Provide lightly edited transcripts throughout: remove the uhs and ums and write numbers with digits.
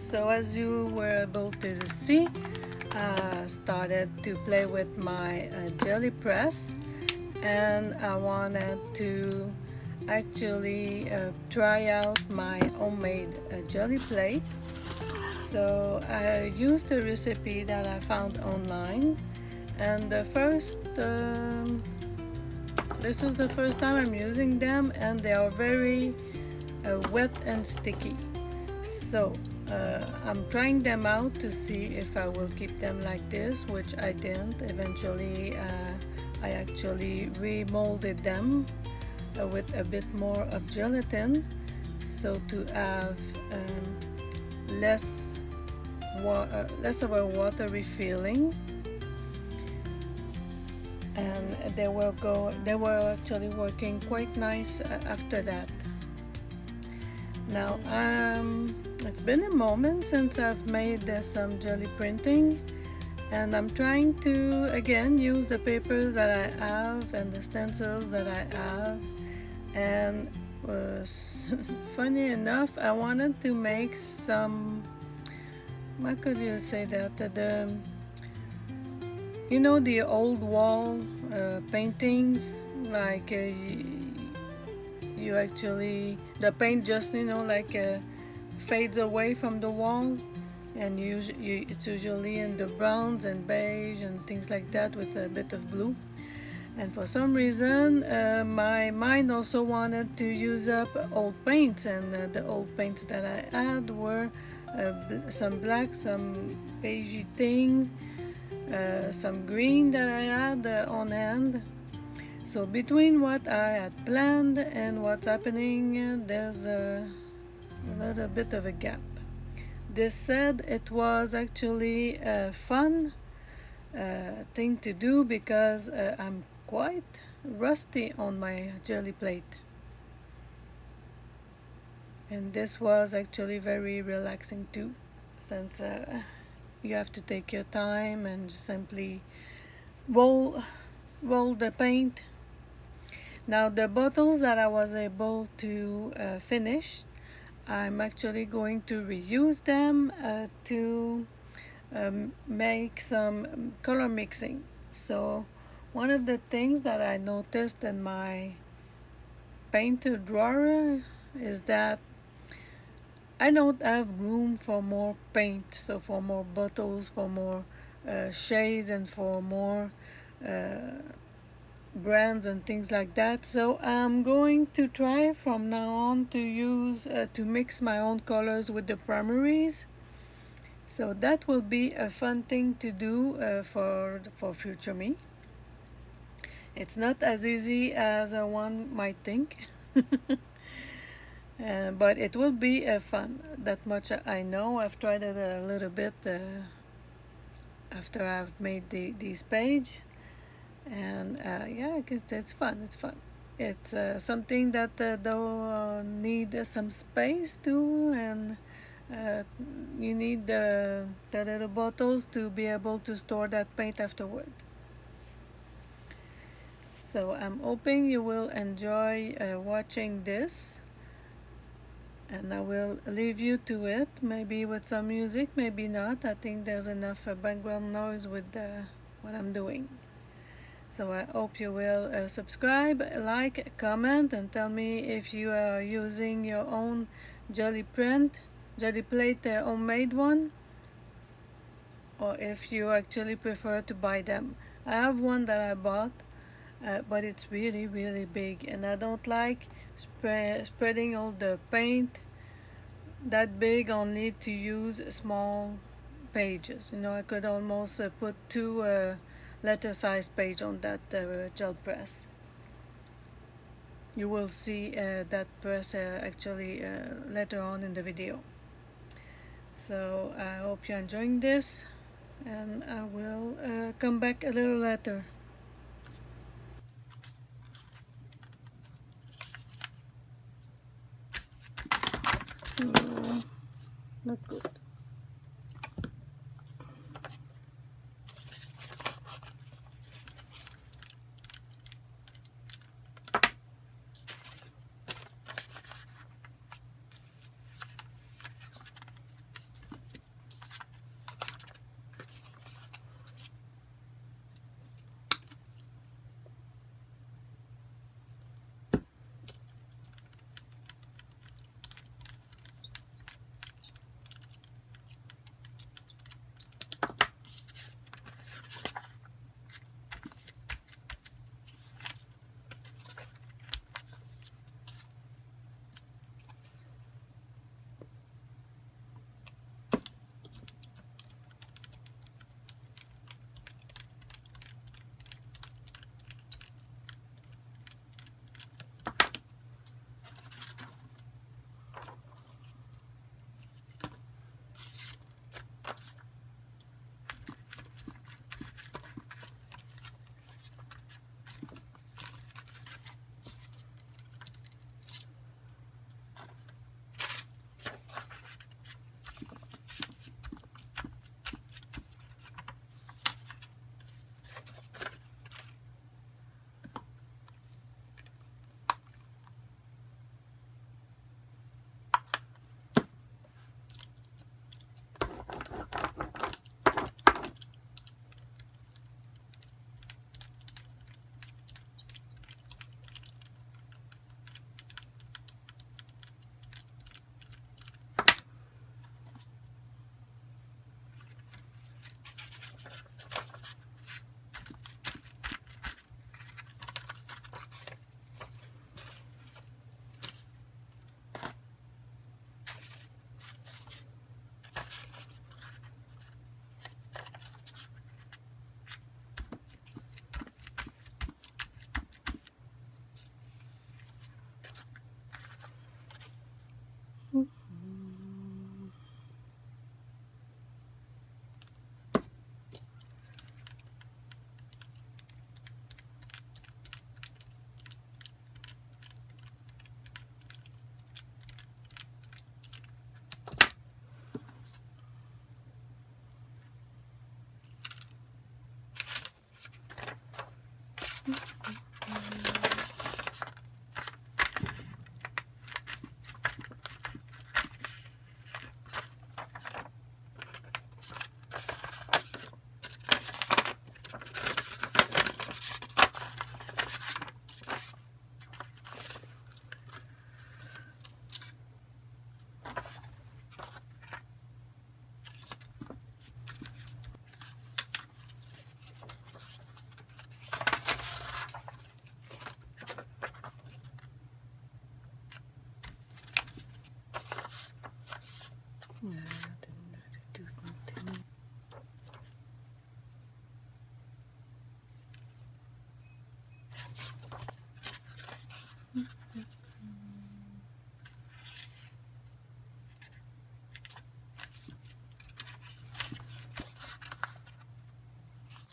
So as you were able to see, I started to play with my jelly press, and I wanted to actually try out my homemade jelly plate. So I used a recipe that I found online, and this is the first time I'm using them, and they are very wet and sticky. So I'm trying them out to see if I will keep them like this, which I didn't. Eventually I actually remolded them with a bit more of gelatin, so to have less of a watery feeling, and they were actually working quite nice after that. Now it's been a moment since I've made some jelly printing, and I'm trying to again use the papers that I have and the stencils that I have. And funny enough, I wanted to make some, how could you say that, the old wall paintings, like you actually, the paint just fades away from the wall, and it's usually in the browns and beige and things like that with a bit of blue. And for some reason my mind also wanted to use up old paints, and the old paints that I had were some black, some beigey thing, some green that I had on hand. So between what I had planned and what's happening, there's a little bit of a gap. This said, it was actually a fun thing to do because I'm quite rusty on my jelly plate. And this was actually very relaxing too, since you have to take your time and simply roll the paint. Now the bottles that I was able to finish, I'm actually going to reuse them to make some color mixing. So one of the things that I noticed in my paint drawer is that I don't have room for more paint, so for more bottles, for more shades, and for more brands and things like that. So I'm going to try from now on to use to mix my own colors with the primaries. So that will be a fun thing to do for future me. It's not as easy as one might think. But it will be fun. That much I know. I've tried it a little bit after I've made these pages, and yeah, it's fun. It's fun. It's something that though need some space too, and you need the little bottles to be able to store that paint afterwards. So I'm hoping you will enjoy watching this, and I will leave you to it, maybe with some music, maybe not. I think there's enough background noise with what I'm doing. So I hope you will subscribe, like, comment, and tell me if you are using your own jelly plate homemade one, or if you actually prefer to buy them. I have one that I bought, but it's really big, and I don't like spreading all the paint that big only to use small pages. I could almost put two letter size page on that gel press. You will see that press actually later on in the video. So I hope you're enjoying this, and I will come back a little later. Not good.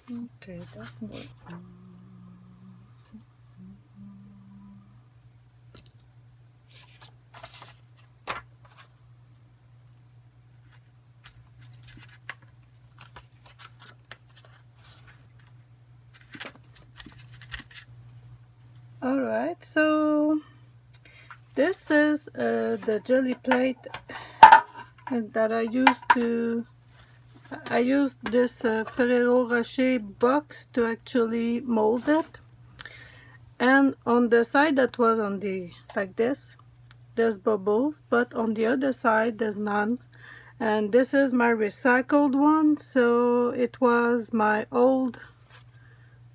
Okay, that's more. Alright, so this is the jelly plate that I used this Ferrero Rocher box to actually mold it. And on the side that was on the, like this, there's bubbles, but on the other side there's none. And this is my recycled one, so it was my old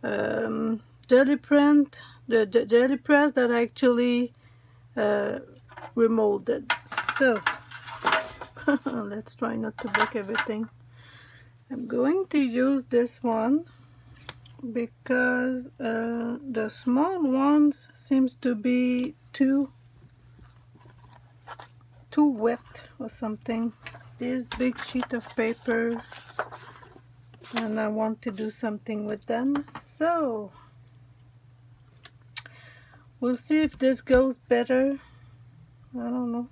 jelly print, the jelly press that I actually remolded. So let's try not to break everything. I'm going to use this one because the small ones seems to be too wet or something. This big sheet of paper, and I want to do something with them, so we'll see if this goes better. I don't know.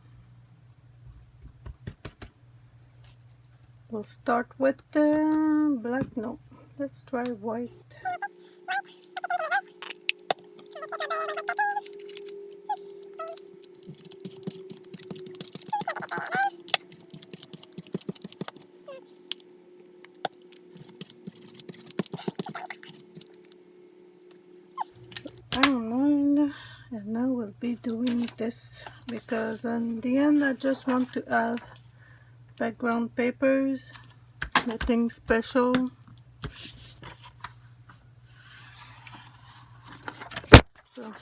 We'll start with black. No, let's try white. I don't mind, and now we'll be doing this because in the end I just want to have background papers, nothing special. So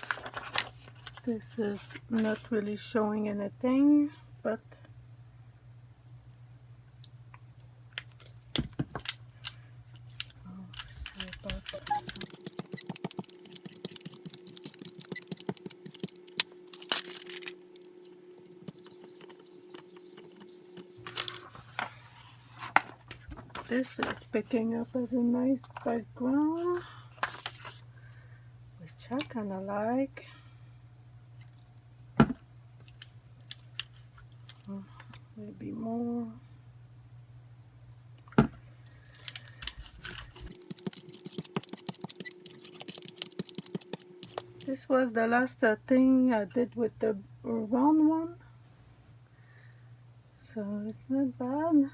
this is not really showing anything, but let's see about this. This is picking up as a nice background, which I kind of like. Maybe more. This was the last thing I did with the round one, so it's not bad.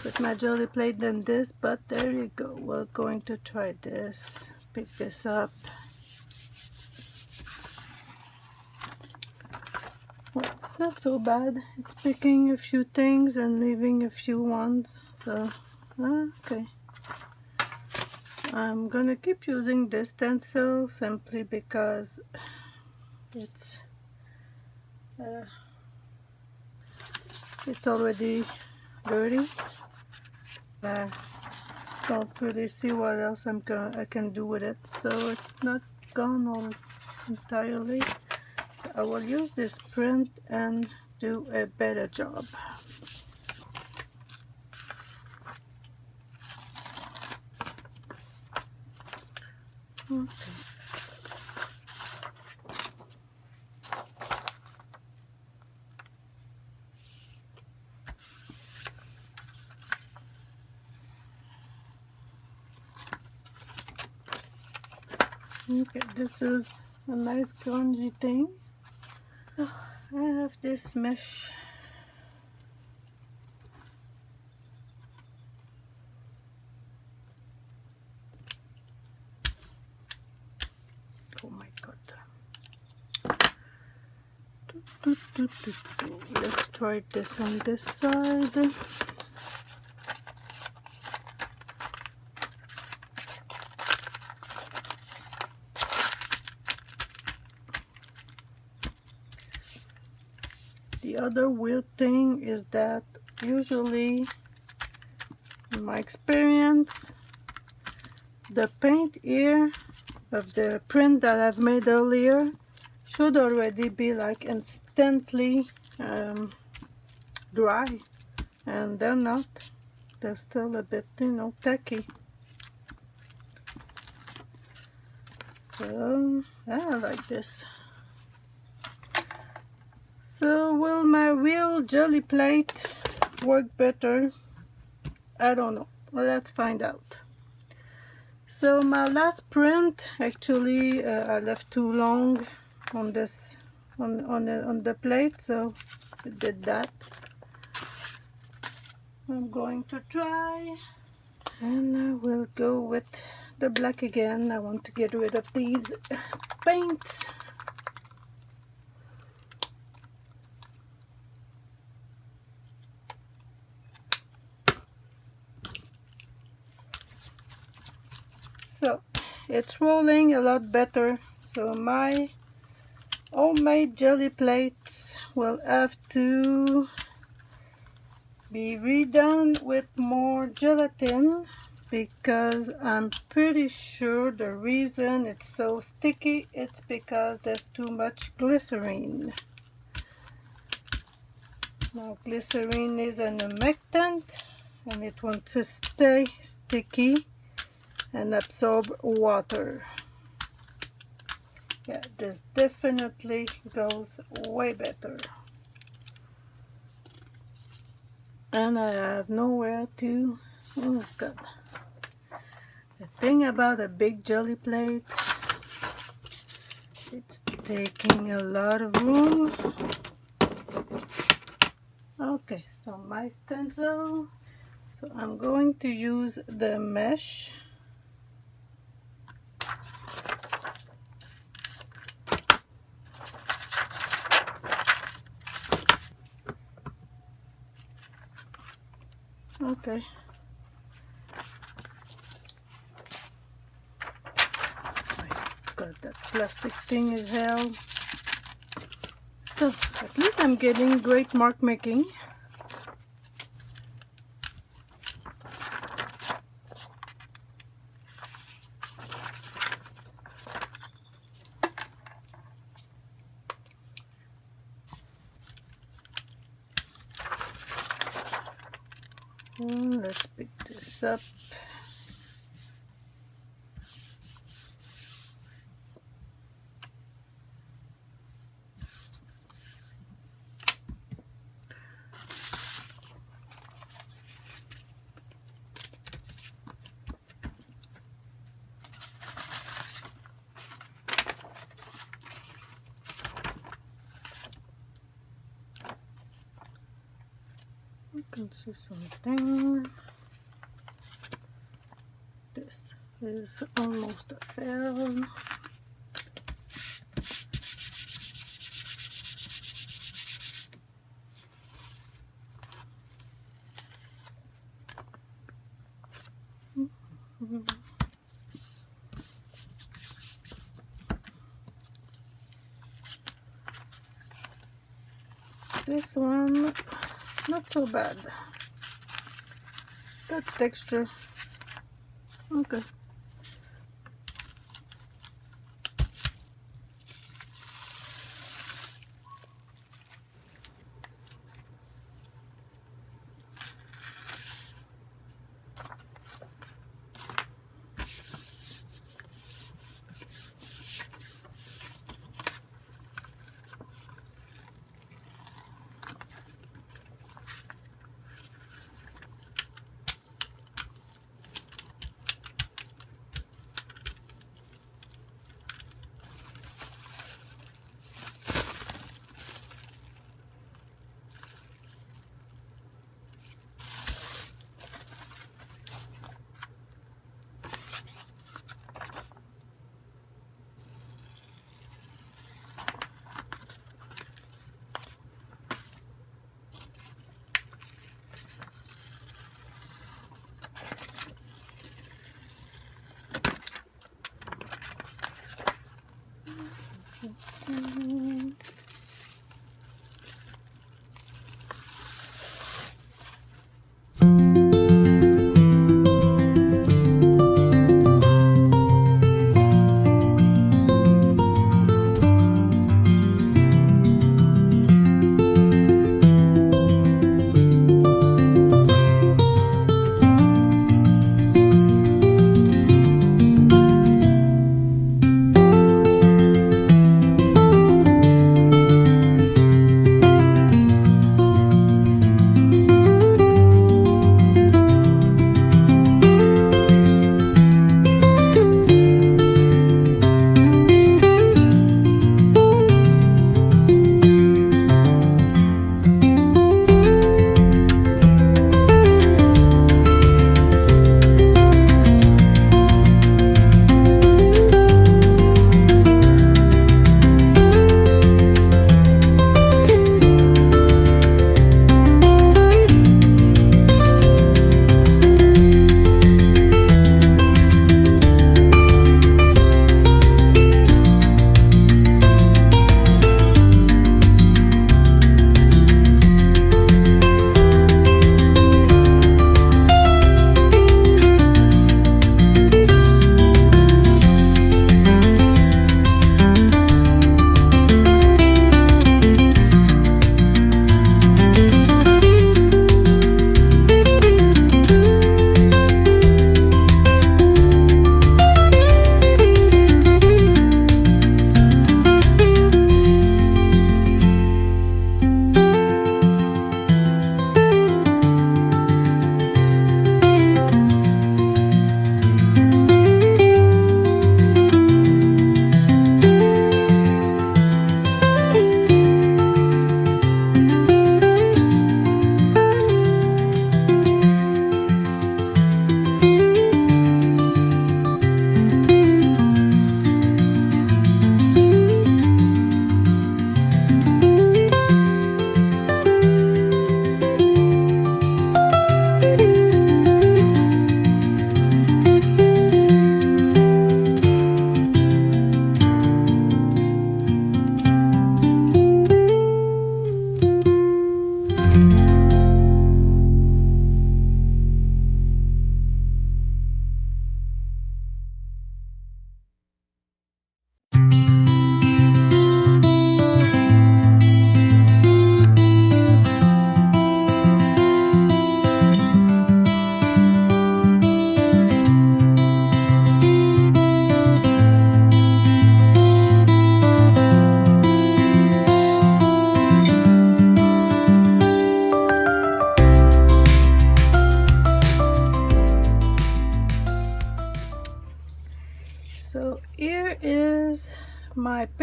With my jelly plate than this, but there you go. We're going to try this. Pick this up. Well, it's not so bad. It's picking a few things and leaving a few ones. So, okay. I'm gonna keep using this stencil simply because it's already dirty. I don't really see what else I can do with it, so it's not gone all entirely. So I will use this print and do a better job. Okay. Okay, this is a nice grungy thing. Oh, I have this mesh. Oh my god. Let's try this on this side. The other weird thing is that usually, in my experience, the paint here of the print that I've made earlier should already be like instantly dry, and they're not. They're still a bit, you know, tacky. So I like this. So will my real jelly plate work better? I don't know. Well, let's find out. So my last print, actually I left too long on this on the plate, so I did that. I'm going to try, and I will go with the black again. I want to get rid of these paints. So it's rolling a lot better. So my homemade jelly plates will have to be redone with more gelatin, because I'm pretty sure the reason it's so sticky, it's because there's too much glycerine. Now glycerine is an humectant, and it wants to stay sticky and absorb water. Yeah, this definitely goes way better. And I have nowhere to, oh god. The thing about a big jelly plate, it's taking a lot of room. Okay, so my stencil. So I'm going to use the mesh. Okay. God, that plastic thing is hell. So at least I'm getting great mark making. Let's pick this up. You can see something. This is almost a fair. This one, not so bad. That texture, okay.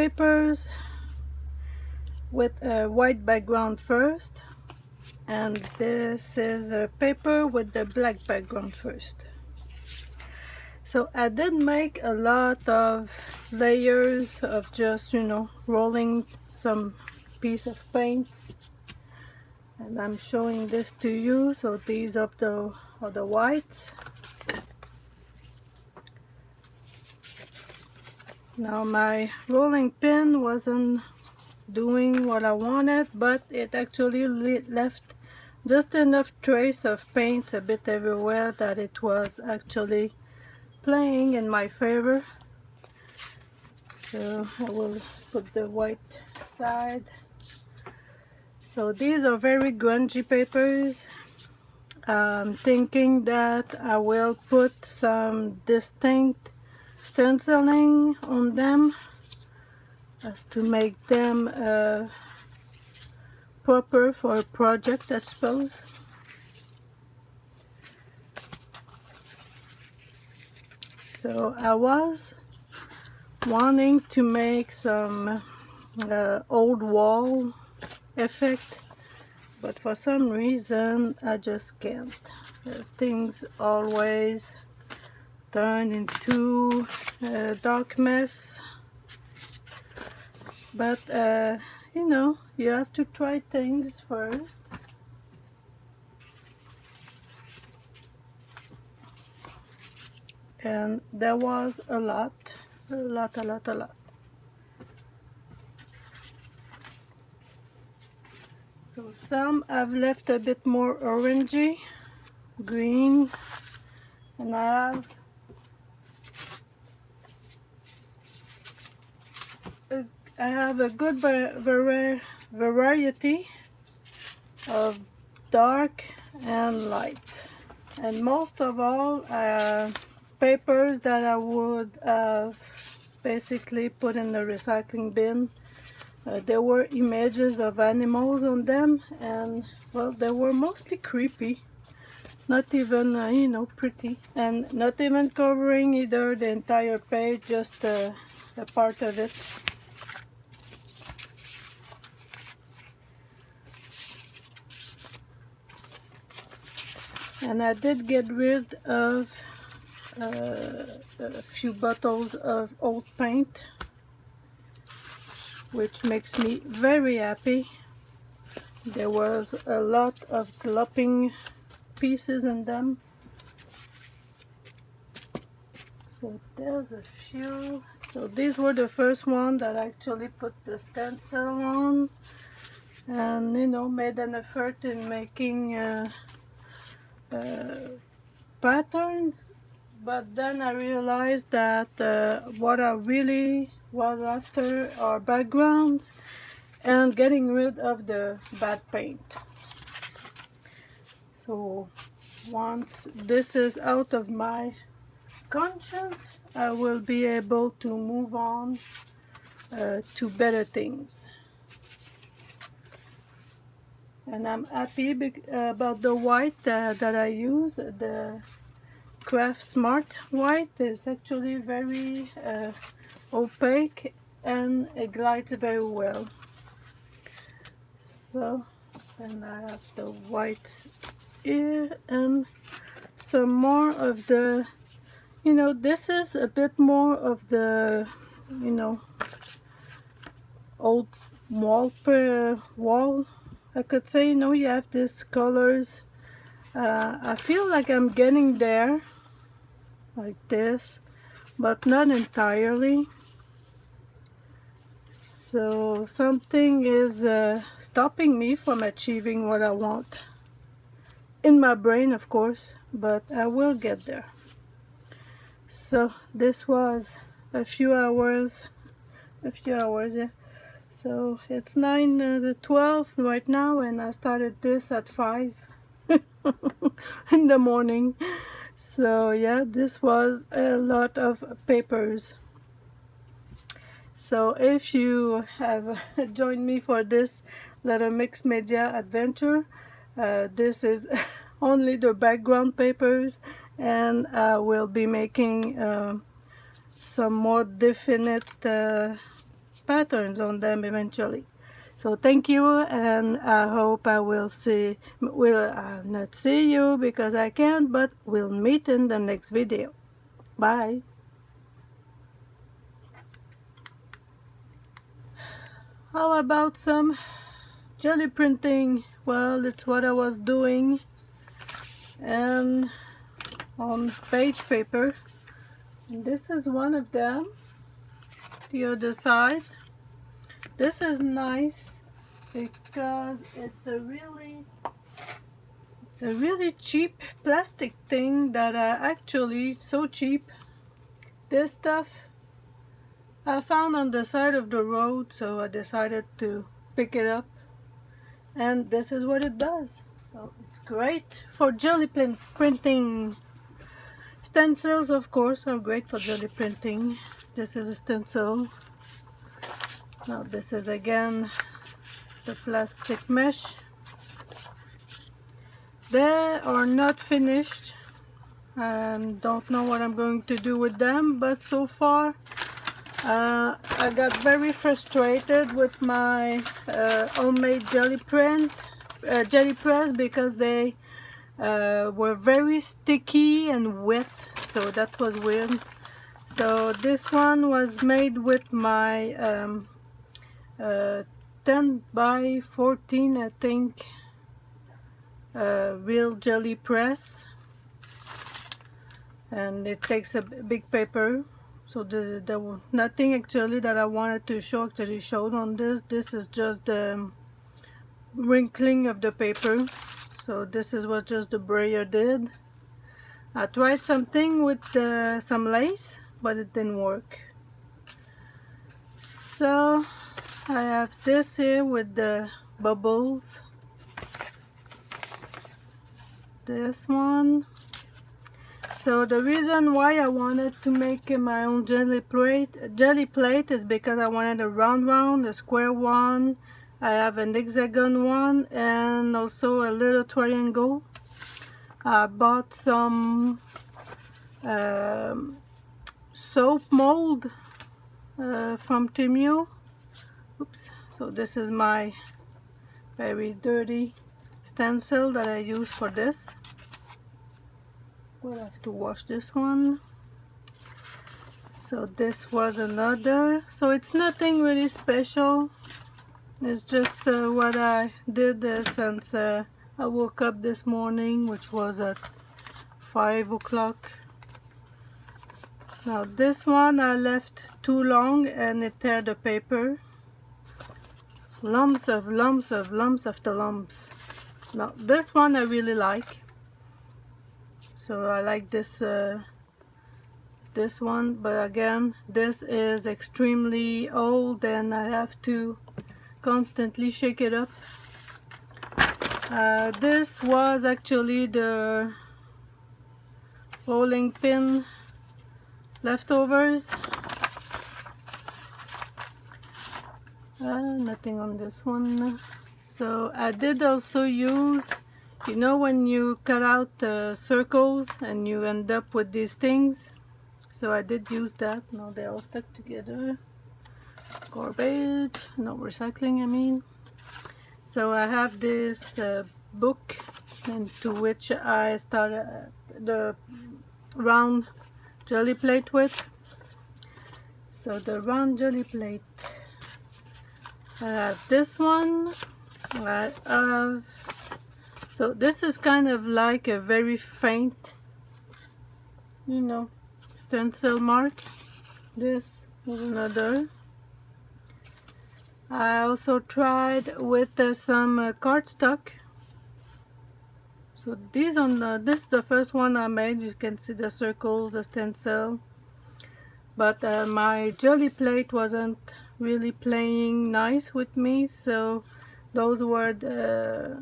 papers with a white background first, and this is a paper with the black background first. So I did make a lot of layers of just, you know, rolling some piece of paint, and I'm showing this to you. So these are the whites. Now my rolling pin wasn't doing what I wanted, but it actually left just enough trace of paint a bit everywhere that it was actually playing in my favor. So I will put the white side. So these are very grungy papers. I'm thinking that I will put some distinct stenciling on them as to make them proper for a project, I suppose. So I was wanting to make some old wall effect, but for some reason I just can't. Things always turn into a dark mess, but you know, you have to try things first. And there was a lot. So some I've left a bit more orangey, green, and I have a good variety of dark and light, and most of all papers that I would basically put in the recycling bin. There were images of animals on them, and well, they were mostly creepy, not even you know, pretty, and not even covering either the entire page, just a part of it. And I did get rid of a few bottles of old paint, which makes me very happy. There was a lot of glopping pieces in them. So there's a few. So these were the first one that I actually put the stencil on, and you know, made an effort in making patterns. But then I realized that what I really was after are backgrounds and getting rid of the bad paint. So once this is out of my conscience, I will be able to move on to better things. And I'm happy about the white that I use. The Craft Smart white is actually very opaque, and it glides very well. So, and I have the whites here, and some more of the, you know, this is a bit more of the, you know, old wall, I could say. You know, you have these colors. I feel like I'm getting there, like this, but not entirely. So something is stopping me from achieving what I want in my brain, of course, but I will get there. So this was a few hours, yeah. So it's 9:12 right now, and I started this at 5 in the morning. So yeah, this was a lot of papers. So if you have joined me for this little mixed media adventure, this is only the background papers, and I will be making some more definite patterns on them eventually. So thank you, and I hope I will not see you because I can't, but we'll meet in the next video. Bye. How about some jelly printing? Well, it's what I was doing, and on page paper. And this is one of them. The other side. This is nice because it's a really cheap plastic thing that actually so cheap. This stuff I found on the side of the road, so I decided to pick it up, and this is what it does. So it's great for jelly printing. Stencils, of course, are great for jelly printing. This is a stencil. Now this is again the plastic mesh. They are not finished. Don't know what I'm going to do with them, but so far I got very frustrated with my homemade jelly press because they were very sticky and wet, so that was weird. So this one was made with my 10 by 14, I think, real jelly press, and it takes a big paper. So the nothing actually that I wanted to show actually showed on this. This is just the wrinkling of the paper. So this is what just the brayer did. I tried something with some lace, but it didn't work. So I have this here with the bubbles. This one. So the reason why I wanted to make my own jelly plate is because I wanted a round, a square one. I have an hexagon one and also a little triangle. I bought some soap mold from Temu. Oops. So this is my very dirty stencil that I use for this. We'll have to wash this one. So this was another. So it's nothing really special. It's just what I did since I woke up this morning, which was at 5 o'clock. Now this one I left too long and it tear the paper. Lumps after lumps. Now this one I really like. So I like this one, but again, this is extremely old and I have to constantly shake it up. This was actually the rolling pin leftovers. Nothing on this one. So I did also use, you know, when you cut out circles and you end up with these things. So I did use that. Now they're all stuck together. Garbage, no recycling, I mean. So I have this book into which I started the round jelly plate with. So the round jelly plate, I have this one. I have, so this is kind of like a very faint, you know, stencil mark. This is another. I also tried with some cardstock. So these this is the first one I made. You can see the circles, the stencil. But my jelly plate wasn't really playing nice with me, so those were the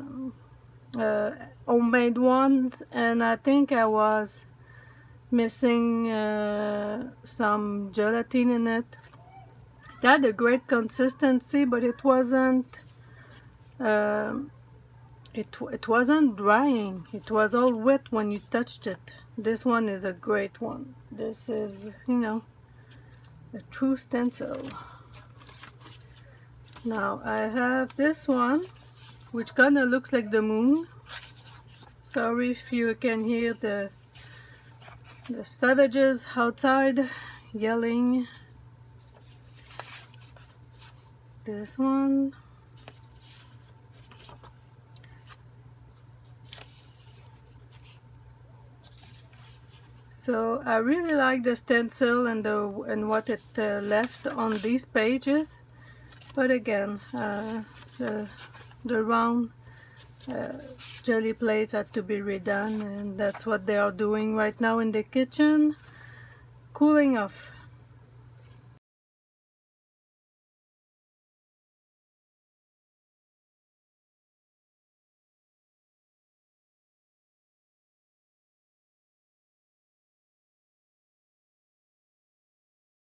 homemade ones, and I think I was missing some gelatin in it. It had a great consistency, but it wasn't it wasn't drying. It was all wet when you touched it. This one is a great one. This is, you know, a true stencil. Now I have this one, which kind of looks like the moon. Sorry if you can hear the savages outside yelling. This one. So I really like the stencil and what it left on these pages, but again, the round jelly plates had to be redone, and that's what they are doing right now in the kitchen, cooling off.